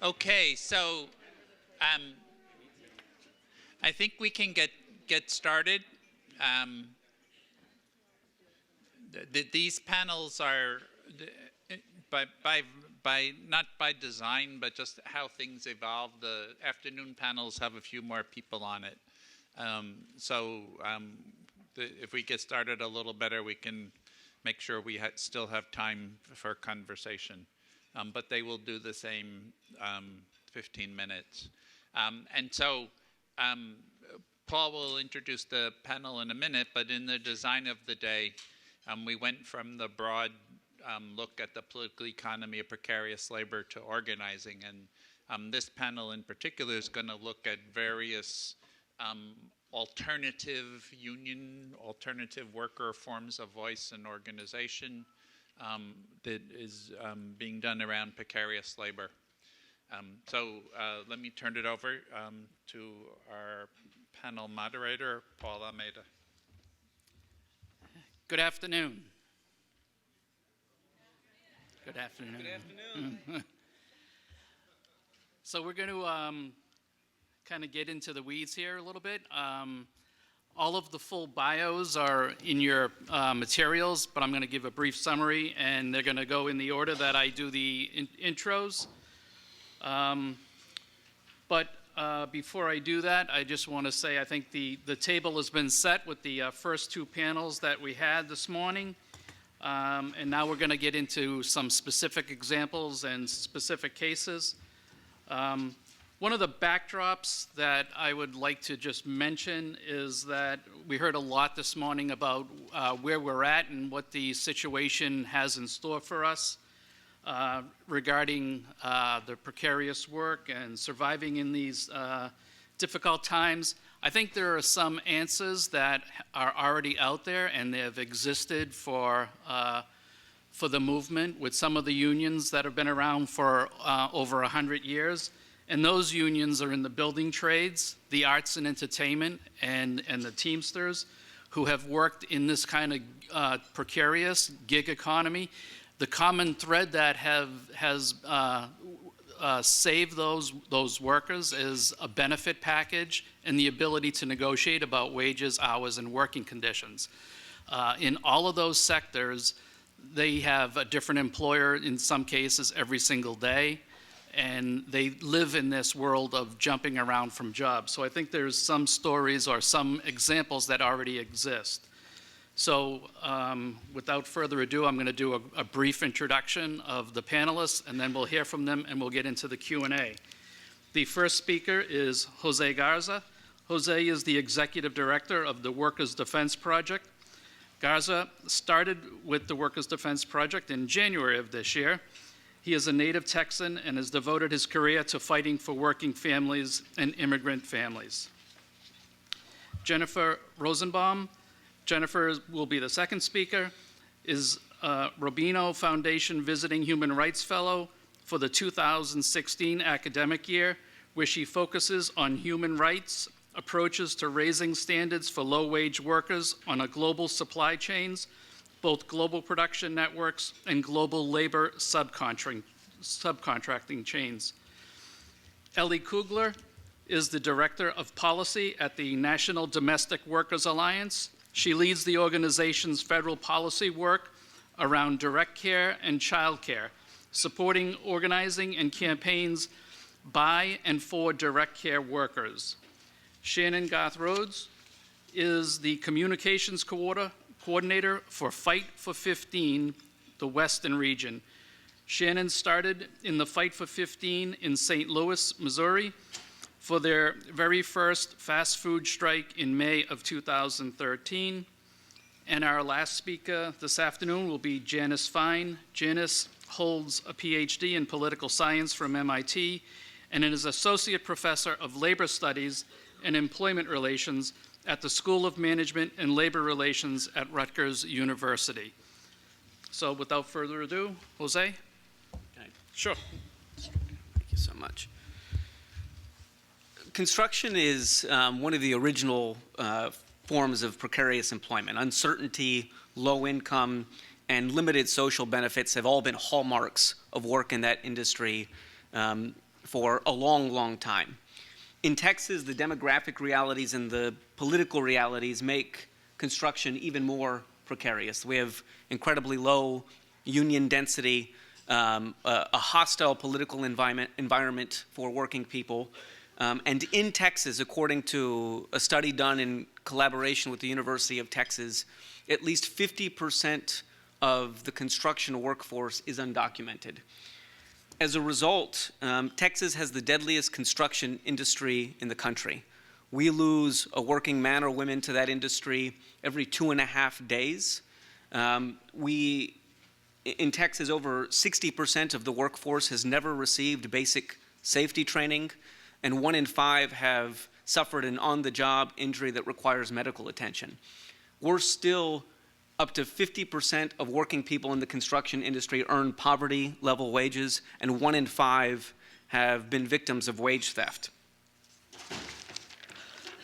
Okay, so I think we can get started. These panels are by not by design, but just how things evolve. The afternoon panels have a few more people on it. If we get started a little better, we can make sure we still have time for conversation. But they will do the same 15 minutes. Paul will introduce the panel in a minute, but in the design of the day, we went from the broad look at the political economy of precarious labor to organizing. And this panel in particular is going to look at various alternative worker forms of voice and organization that is being done around precarious labor. Let me turn it over to our panel moderator, Paul Almeida. Good afternoon. Good afternoon. Good afternoon. So we're going to kind of get into the weeds here a little bit. All of the full bios are in your materials, but I'm going to give a brief summary, and they're going to go in the order that I do the intros. Before I do that, I just want to say I think the table has been set with the first two panels that we had this morning. And now we're going to get into some specific examples and specific cases. One of the backdrops that I would like to just mention is that we heard a lot this morning about where we're at and what the situation has in store for us regarding the precarious work and surviving in these difficult times. I think there are some answers that are already out there, and they have existed for the movement with some of the unions that have been around for over 100 years. And those unions are in the building trades, the arts and entertainment, and the Teamsters, who have worked in this kind of precarious gig economy. The common thread that has saved those workers is a benefit package and the ability to negotiate about wages, hours, and working conditions. In all of those sectors, they have a different employer in some cases every single day, and they live in this world of jumping around from jobs. So I think there's some stories or some examples that already exist. So without further ado, I'm going to do a brief introduction of the panelists, and then we'll hear from them and we'll get into the Q&A. The first speaker is Jose Garza. Jose is the Executive Director of the Workers' Defense Project. Garza started with the Workers' Defense Project in January of this year. He is a native Texan and has devoted his career to fighting for working families and immigrant families. Jennifer Rosenbaum. Jennifer will be the second speaker, is a Robino Foundation Visiting Human Rights Fellow for the 2016 academic year, where she focuses on human rights, approaches to raising standards for low-wage workers on a global supply chains, both global production networks and global labor subcontracting chains. Ellie Kugler is the Director of Policy at the National Domestic Workers Alliance. She leads the organization's federal policy work around direct care and child care, supporting organizing and campaigns by and for direct care workers. Shannon Garth Rhodes is the communications coordinator for Fight for 15, the Western region. Shannon started in the Fight for 15 in St. Louis, Missouri, for their very first fast food strike in May of 2013. And our last speaker this afternoon will be Janice Fine. Janice holds a PhD in political science from MIT and is Associate Professor of Labor Studies and Employment Relations at the School of Management and Labor Relations at Rutgers University. So without further ado, Jose? Sure. Thank you so much. Construction is one of the original forms of precarious employment. Uncertainty, low income, and limited social benefits have all been hallmarks of work in that industry for a long, long time. In Texas, the demographic realities and the political realities make construction even more precarious. We have incredibly low union density, a hostile political environment for working people. And in Texas, according to a study done in collaboration with the University of Texas, at least 50% of the construction workforce is undocumented. As a result, Texas has the deadliest construction industry in the country. We lose a working man or woman to that industry every 2.5 days. In Texas, over 60% of the workforce has never received basic safety training, and 1 in 5 have suffered an on-the-job injury that requires medical attention. We're still up to 50% of working people in the construction industry earn poverty-level wages, and 1 in 5 have been victims of wage theft.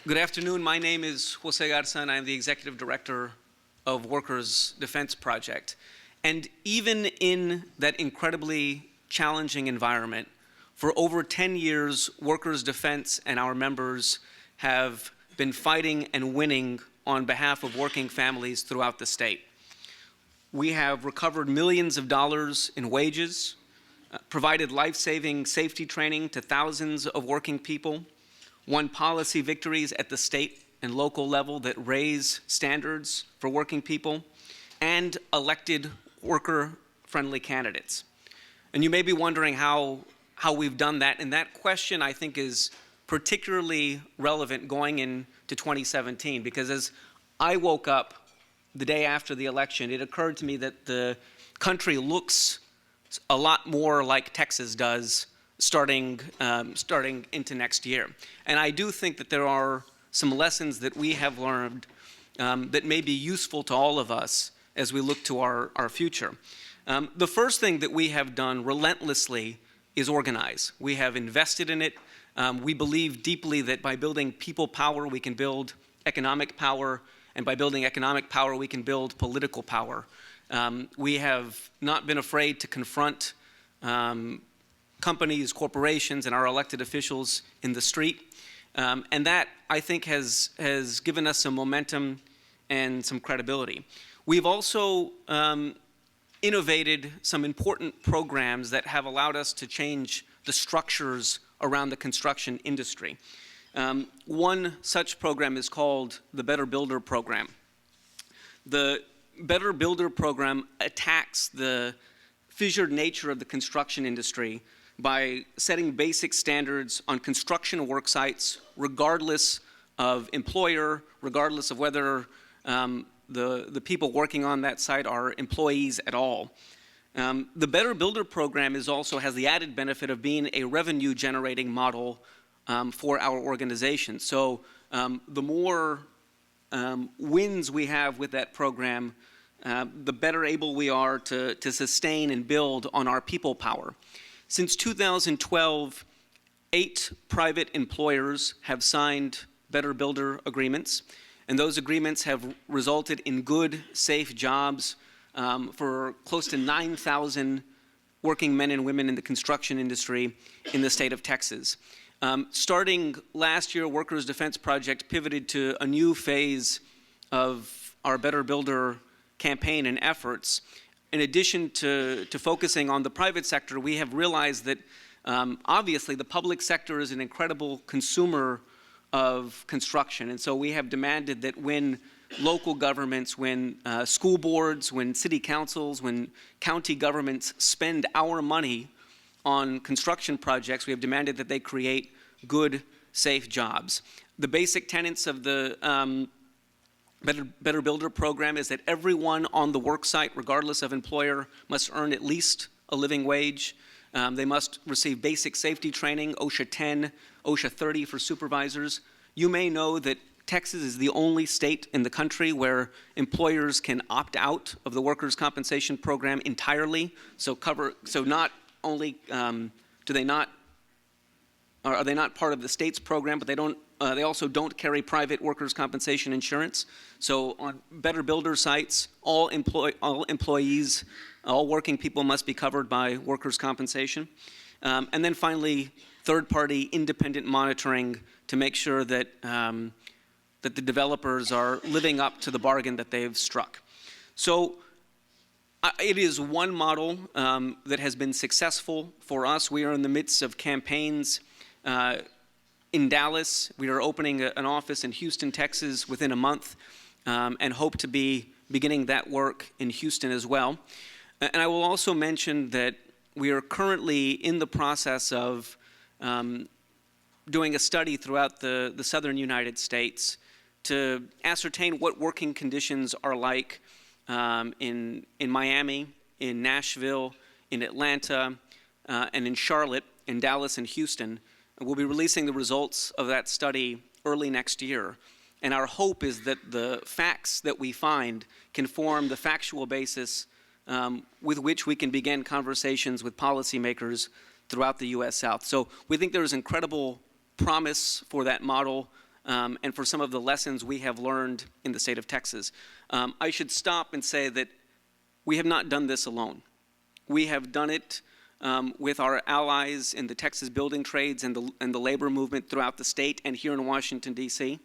Good afternoon. My name is Jose Garza, and I'm the Executive Director of Workers' Defense Project. And even in that incredibly challenging environment, for over 10 years, Workers' Defense and our members have been fighting and winning on behalf of working families throughout the state. We have recovered millions of dollars in wages, provided life-saving safety training to thousands of working people, won policy victories at the state and local level that raise standards for working people, and elected worker-friendly candidates. And you may be wondering how we've done that, and that question, I think, is particularly relevant going into 2017, because as I woke up the day after the election, it occurred to me that the country looks a lot more like Texas does starting into next year. And I do think that there are some lessons that we have learned that may be useful to all of us as we look to our future. The first thing that we have done relentlessly is organize. We have invested in it. We believe deeply that by building people power, we can build economic power, and by building economic power, we can build political power. We have not been afraid to confront companies, corporations, and our elected officials in the street. And that, I think, has given us some momentum and some credibility. We've also innovated some important programs that have allowed us to change the structures around the construction industry. One such program is called the Better Builder Program. The Better Builder Program attacks the fissured nature of the construction industry by setting basic standards on construction work sites, regardless of employer, regardless of whether the people working on that site are employees at all. The Better Builder Program also has the added benefit of being a revenue-generating model for our organization. So the more wins we have with that program, the better able we are to sustain and build on our people power. Since 2012, 8 private employers have signed Better Builder agreements, and those agreements have resulted in good, safe jobs for close to 9,000 working men and women in the construction industry in the state of Texas. Starting last year, Workers' Defense Project pivoted to a new phase of our Better Builder campaign and efforts. In addition to focusing on the private sector, we have realized that obviously the public sector is an incredible consumer of construction. And so we have demanded that when local governments, when school boards, when city councils, when county governments spend our money on construction projects, we have demanded that they create good, safe jobs. The basic tenets of the Better Builder Program is that everyone on the work site, regardless of employer, must earn at least a living wage. They must receive basic safety training, OSHA 10, OSHA 30 for supervisors. You may know that Texas is the only state in the country where employers can opt out of the workers' compensation program entirely. So not only are they not part of the state's program, but they also don't carry private workers' compensation insurance. So on Better Builder sites, all employees, all working people must be covered by workers' compensation. And then finally, third-party independent monitoring to make sure that, that the developers are living up to the bargain that they've struck. So it is one model that has been successful for us. We are in the midst of campaigns in Dallas. We are opening an office in Houston, Texas within a month, and hope to be beginning that work in Houston as well. And I will also mention that we are currently in the process of doing a study throughout the southern United States to ascertain what working conditions are like in Miami, in Nashville, in Atlanta, and in Charlotte, in Dallas and Houston. We'll be releasing the results of that study early next year. And our hope is that the facts that we find can form the factual basis with which we can begin conversations with policymakers throughout the U.S. South. So we think there is incredible promise for that model and for some of the lessons we have learned in the state of Texas. I should stop and say that we have not done this alone. We have done it with our allies in the Texas building trades and the labor movement throughout the state and here in Washington, D.C.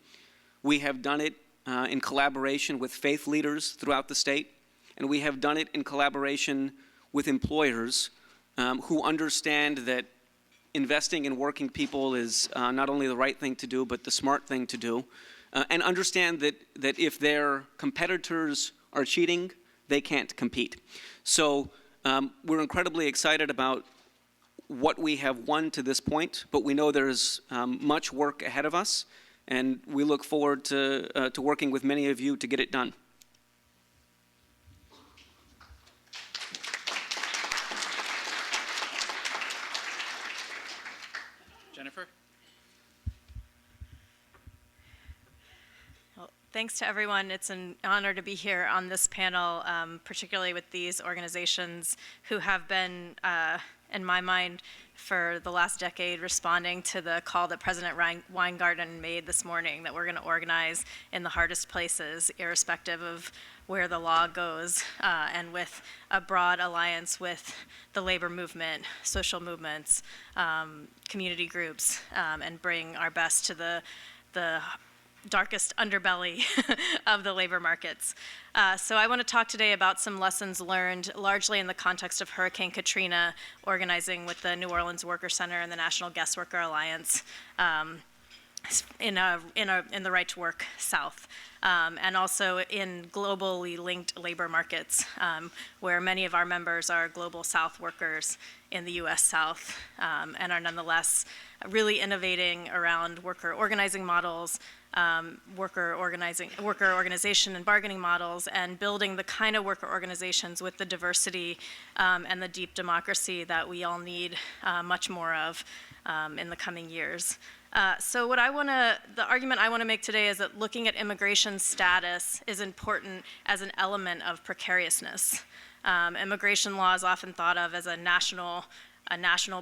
We have done it in collaboration with faith leaders throughout the state, and we have done it in collaboration with employers who understand that investing in working people is not only the right thing to do, but the smart thing to do, and understand that if their competitors are cheating, they can't compete. So we're incredibly excited about what we have won to this point, but we know there's much work ahead of us, and we look forward to working with many of you to get it done. Jennifer? Well, thanks to everyone. It's an honor to be here on this panel, particularly with these organizations who have been, in my mind, for the last decade, responding to the call that President Weingarten made this morning, that we're going to organize in the hardest places, irrespective of where the law goes, and with a broad alliance with the labor movement, social movements, community groups, and bring our best to the darkest underbelly of the labor markets. So I want to talk today about some lessons learned, largely in the context of Hurricane Katrina, organizing with the New Orleans Worker Center and the National Guest Worker Alliance in the Right to Work South, and also in globally linked labor markets, where many of our members are global South workers in the U.S. South, and are nonetheless really innovating around worker organizing models, worker organization and bargaining models, and building the kind of worker organizations with the diversity and the deep democracy that we all need much more of in the coming years. So the argument I want to make today is that looking at immigration status is important as an element of precariousness. Immigration law is often thought of as a national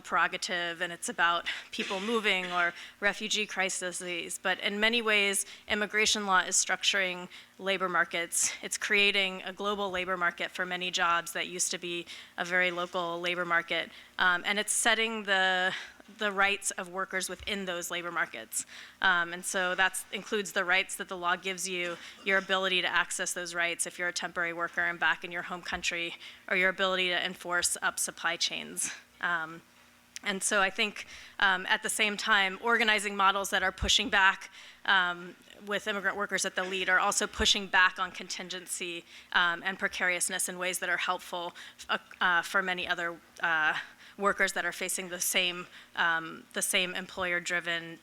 prerogative, and it's about people moving or refugee crises. But in many ways, immigration law is structuring labor markets. It's creating a global labor market for many jobs that used to be a very local labor market. And it's setting the rights of workers within those labor markets. And so that includes the rights that the law gives you, your ability to access those rights if you're a temporary worker and back in your home country, or your ability to enforce up supply chains. And so I think at the same time, organizing models that are pushing back with immigrant workers at the lead are also pushing back on contingency and precariousness in ways that are helpful for many other workers that are facing the same employer-driven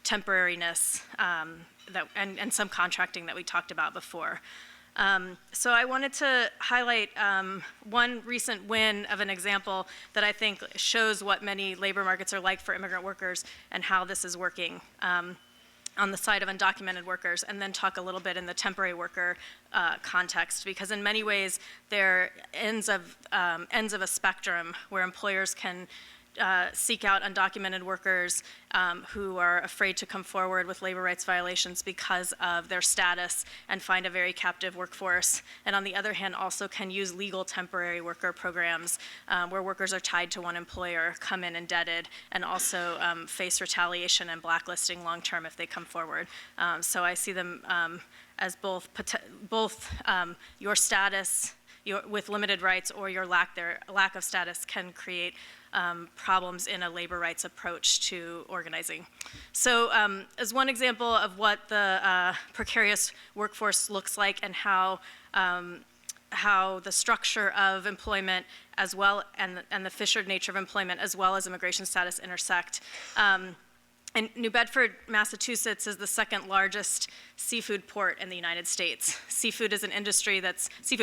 temporariness and some contracting that we talked about before. So I wanted to highlight one recent win of an example that I think shows what many labor markets are like for immigrant workers and how this is working on the side of undocumented workers, and then talk a little bit in the temporary worker context, because in many ways they're ends of a spectrum where employers can seek out undocumented workers who are afraid to come forward with labor rights violations because of their status and find a very captive workforce. And on the other hand, also can use legal temporary worker programs where workers are tied to one employer, come in indebted, and also face retaliation and blacklisting long-term if they come forward. So I see them as both your status with limited rights or your lack of status can create problems in a labor rights approach to organizing. So as one example of what the precarious workforce looks like and how the structure of employment as well and the fissured nature of employment as well as immigration status intersect. And New Bedford, Massachusetts is the second largest seafood port in the United States. Seafood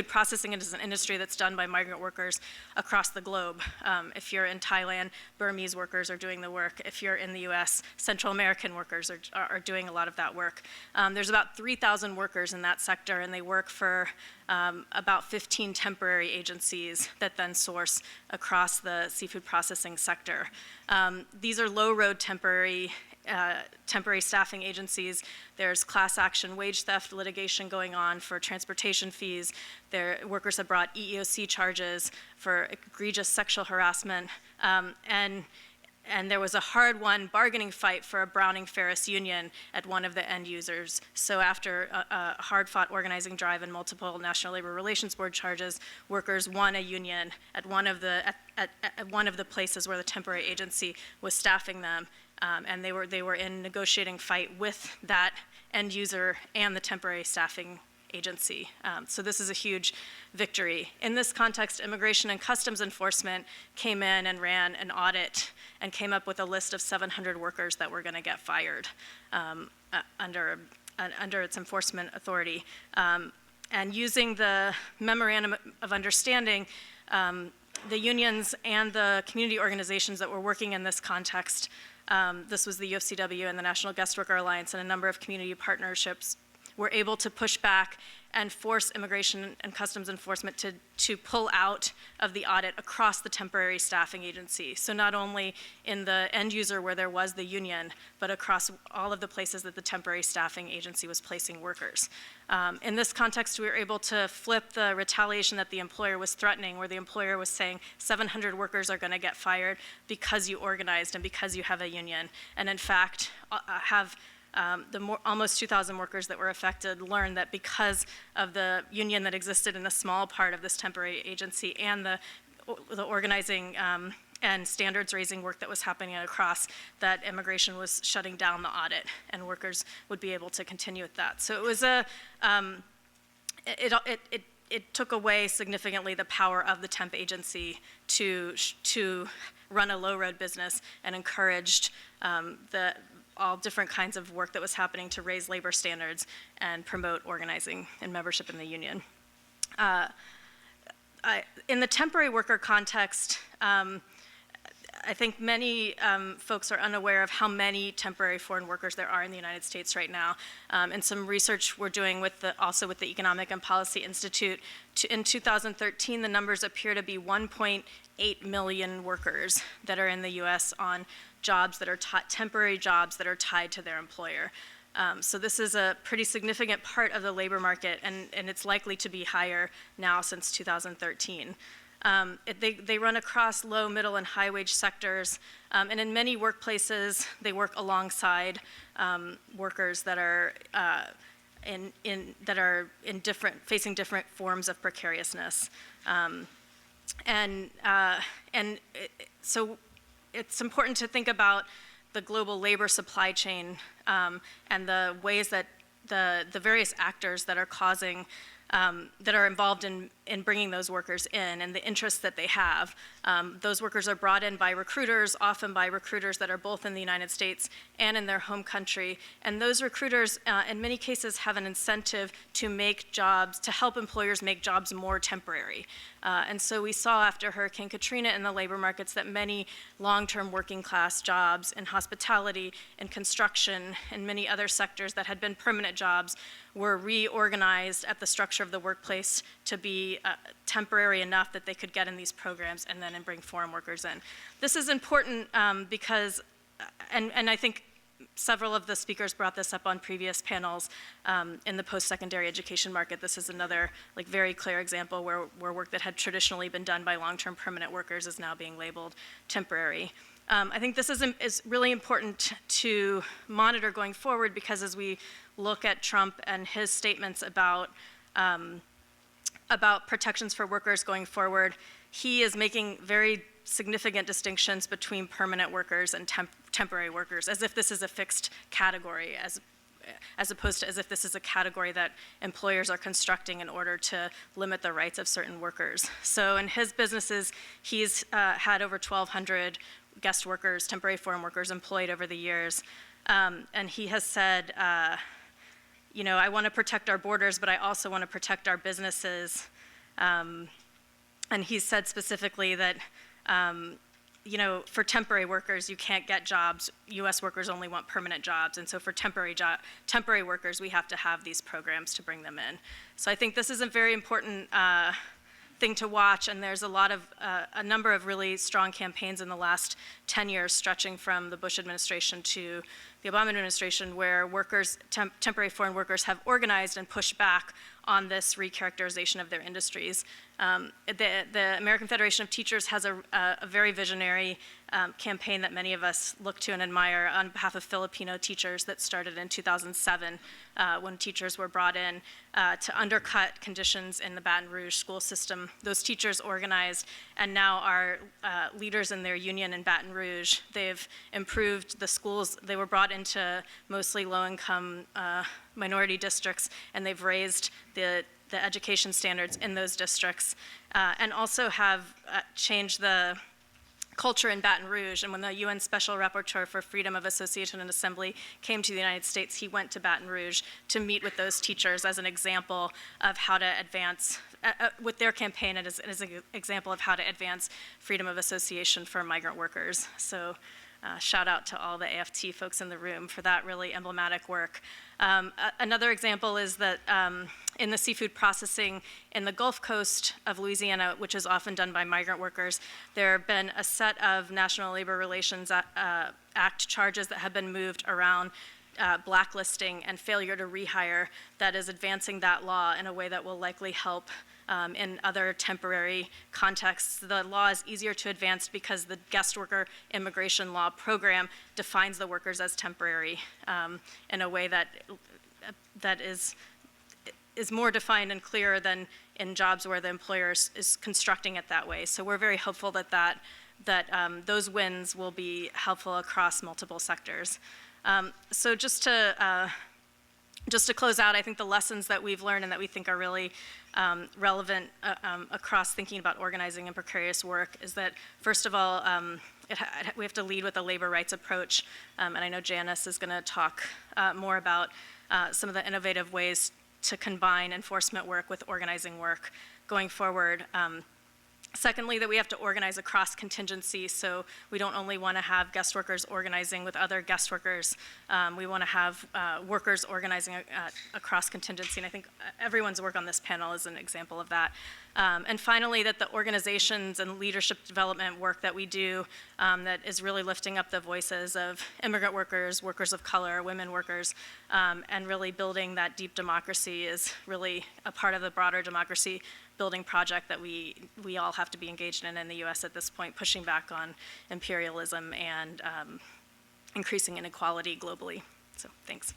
processing is an industry that's done by migrant workers across the globe. If you're in Thailand, Burmese workers are doing the work. If you're in the US, Central American workers are doing a lot of that work. There's about 3,000 workers in that sector, and they work for about 15 temporary agencies that then source across the seafood processing sector. These are low-road temporary staffing agencies. There's class action wage theft litigation going on for transportation fees. Workers have brought EEOC charges for egregious sexual harassment. And there was a hard-won bargaining fight for a Browning-Ferris union at one of the end users. So after a hard-fought organizing drive and multiple National Labor Relations Board charges, workers won a union at one of the places where the temporary agency was staffing them. And they were in negotiating fight with that end user and the temporary staffing agency. So this is a huge victory. In this context, Immigration and Customs Enforcement came in and ran an audit and came up with a list of 700 workers that were going to get fired under its enforcement authority. And using the Memorandum of Understanding, the unions and the community organizations that were working in this context, this was the UFCW and the National Guest Worker Alliance and a number of community partnerships, were able to push back and force Immigration and Customs Enforcement to pull out of the audit across the temporary staffing agency. So not only in the end user where there was the union, but across all of the places that the temporary staffing agency was placing workers. In this context, we were able to flip the retaliation that the employer was threatening, where the employer was saying 700 workers are going to get fired because you organized and because you have a union, and in fact have almost 2,000 workers that were affected learned that because of the union that existed in a small part of this temporary agency and the organizing and standards raising work that was happening across, that immigration was shutting down the audit and workers would be able to continue with that. So it was it took away significantly the power of the temp agency to run a low-road business and encouraged all different kinds of work that was happening to raise labor standards and promote organizing and membership in the union. In the temporary worker context, I think many folks are unaware of how many temporary foreign workers there are in the United States right now. And some research we're doing also with the Economic and Policy Institute, in 2013, the numbers appear to be 1.8 million workers that are in the US on jobs that are temporary jobs that are tied to their employer. So this is a pretty significant part of the labor market, and it's likely to be higher now since 2013. They run across low, middle, and high wage sectors, and in many workplaces, they work alongside workers that are facing different forms of precariousness, so it's important to think about the global labor supply chain and the ways that the various actors that are causing that are involved in bringing those workers in and the interests that they have. Those workers are brought in by recruiters, often by recruiters that are both in the United States and in their home country. And those recruiters, in many cases, have an incentive to help employers make jobs more temporary. And so we saw after Hurricane Katrina in the labor markets that many long-term working class jobs in hospitality, in construction, and many other sectors that had been permanent jobs were reorganized at the structure of the workplace to be temporary enough that they could get in these programs and then bring foreign workers in. This is important because, and I think several of the speakers brought this up on previous panels in the post-secondary education market. This is another very clear example where work that had traditionally been done by long-term permanent workers is now being labeled temporary. I think this is really important to monitor going forward, because as we look at Trump and his statements about protections for workers going forward, he is making very significant distinctions between permanent workers and temporary workers, as if this is a fixed category, as opposed to as if this is a category that employers are constructing in order to limit the rights of certain workers. So in his businesses, he's had over 1,200 guest workers, temporary foreign workers employed over the years. And he has said, you know, I want to protect our borders, but I also want to protect our businesses. And he said specifically that, you know, for temporary workers, you can't get jobs. U.S. workers only want permanent jobs. And so for temporary workers, we have to have these programs to bring them in. So I think this is a very important thing to watch, and there's a number of really strong campaigns in the last 10 years, stretching from the Bush administration to the Obama administration, where workers, temporary foreign workers, have organized and pushed back on this recharacterization of their industries. The American Federation of Teachers has a very visionary campaign that many of us look to and admire on behalf of Filipino teachers that started in 2007 when teachers were brought in to undercut conditions in the Baton Rouge school system. Those teachers organized and now are leaders in their union in Baton Rouge. They've improved the schools. They were brought into mostly low-income minority districts, and they've raised the education standards in those districts, and also have changed the culture in Baton Rouge. And when the UN Special Rapporteur for Freedom of Association and Assembly came to the United States, he went to Baton Rouge to meet with those teachers as an example of how to advance, with their campaign, and as an example of how to advance freedom of association for migrant workers. So shout out to all the AFT folks in the room for that really emblematic work. Another example is that in the seafood processing in the Gulf Coast of Louisiana, which is often done by migrant workers, there have been a set of National Labor Relations Act charges that have been moved around blacklisting and failure to rehire that is advancing that law in a way that will likely help in other temporary contexts. The law is easier to advance because the guest worker immigration law program defines the workers as temporary in a way that is more defined and clearer than in jobs where the employer is constructing it that way. So we're very hopeful that those wins will be helpful across multiple sectors. So just to close out, I think the lessons that we've learned and that we think are really relevant across thinking about organizing and precarious work is that, first of all, we have to lead with a labor rights approach. And I know Janice is going to talk more about some of the innovative ways to combine enforcement work with organizing work going forward. Secondly, that we have to organize across contingencies, so we don't only want to have guest workers organizing with other guest workers, we want to have workers organizing across contingency, and I think everyone's work on this panel is an example of that. And finally, that the organizations and leadership development work that we do that is really lifting up the voices of immigrant workers, workers of color, women workers, and really building that deep democracy is really a part of the broader democracy building project that we all have to be engaged in the U.S. at this point, pushing back on imperialism and increasing inequality globally. So thanks.